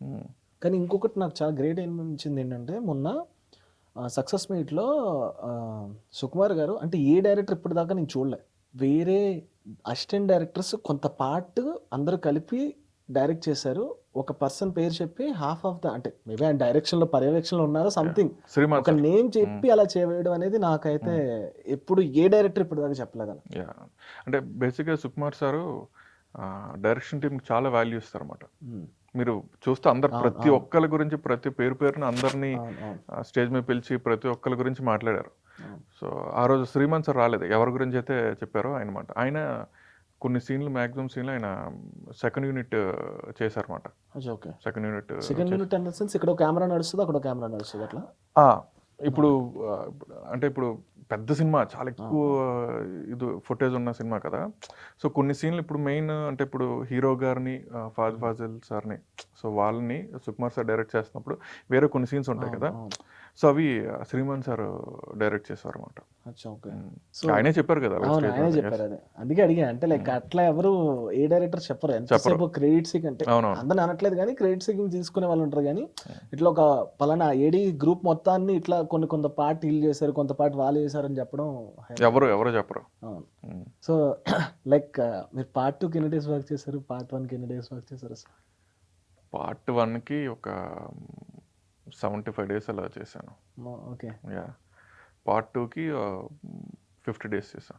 హ్మ్. కానీ ఇంకొకటి నాకు చాలా గ్రేట్ అనిపించింది ఏంటంటే మొన్న సక్సెస్ మీట్లో సుకుమార్ గారు అంటే ఏ డైరెక్టర్ ఇప్పటిదాకా నేను చూడలే. వేరే అసిస్టెంట్ డైరెక్టర్స్ కొంత పార్ట్ అందరూ కలిపి డైరెక్ట్ చేశారు. ఒక పర్సన్ పేరు చెప్పి హాఫ్ ఆఫ్ ద అంటే మేబీ ఆయన డైరెక్షన్‌లో పర్యవేక్షణలో ఉన్నారో సంథింగ్. శ్రీమాన్ ఒక సార్. నేమ్ చెప్పి అలా చేయడం అనేది నాకైతే ఎప్పుడు ఏ డైరెక్టర్ ఇప్పటిదాకా చెప్పలేదు అలా. యాహ్! అంటే బేసిక్‌గా సుకుమార్ సారు డైరెక్షన్ టీమ్‌కి చాలా వాల్యూ ఇస్తారన్నమాట. హ్మ్. మీరు చూస్తే అందరు అవును. ప్రతి అవును. ఒక్కళ్ళ గురించి ప్రతి పేరు పేరున అందరినీ అవును. అవును. స్టేజ్ మీద పిలిచి ప్రతి ఒక్కళ్ళ గురించి మాట్లాడారు. అవును. సో, ఆ రోజు శ్రీమాన్ సార్ రాలేదు. ఎవరి గురించి అయితే చెప్పారో ఆయన మాట. ఆయన కొన్ని సీన్‌లు మాక్సిమం సీన్‌లు ఆయన సెకండ్ యూనిట్ చేశారన్నమాట. అచ్చా! ఓకే. సెకండ్ యూనిట్ సెకండ్ చేసి యూనిట్ ఇన్ ద సెన్స్ ఇక్కడ కెమెరా నడుస్తది, అక్కడ కెమెరా నడుస్తది అట్లా? ఆ! ఇప్పుడు ఓకే. అంటే ఇప్పుడు పెద్ద సినిమా చాలా ఆ! ఎక్కువ ఇది ఫుటేజ్ ఉన్న సినిమా కదా! సో, కొన్ని సీన్‌లు ఇప్పుడు మెయిన్ అంటే ఇప్పుడు హీరో గారిని ఫహద్ హ్మ్. ఫాజిల్ సార్‌ని సో, వాళ్ళని సుకుమార్ సార్ డైరెక్ట్ చేస్తున్నప్పుడు వేరే కొన్ని సీన్స్ ఉంటాయి అవును. కదా! అవును. సో, అవి శ్రీమాన్ సార్ డైరెక్ట్ చేశారన్నమాట. అచ్చా! ఓకే. హ్మ్. సో ఆయనే చెప్పారు కదా! అలాగే అవును. స్టేజ్ ఆయనే మీద. యెస్. జెప్పారదే. అందుకే అడిగా. అంటే లైక్ హ్మ్. అట్లా ఎవరు ఏ డైరెక్టర్ చెప్పరు. చెప్పరు. ఎంతసేపు క్రెడిట్ సీక్ అంటే అవునవును. అందరిని అనట్లేదు గానీ, క్రెడిట్ సీకింగ్ తీసుకునే వాళ్ళుంటారు గానీ, హ్మ్. ఇట్లా ఒక పలానా ఏడీ గ్రూప్ మొత్తాన్ని ఇట్లా కొంత పార్ట్ ఈళ్ళు జేశారు, కొంత పార్ట్ వాళ్ళు జేశారని చెప్పడం ఎవరు చెప్పరు. అవును. హ్మ్. సో లైక్ మీరు పార్ట్ 2కి ఎన్ని డేస్ వర్క్ చేశారు? పార్ట్ 1కి ఎన్ని డేస్ వర్క్ చేశారు అసలు? పార్ట్ 1కి ఒక 75 డేస్ అలా చేశాను. ఓకే. యాహ్! పార్ట్ 2కి 50 డేస్ చేశా.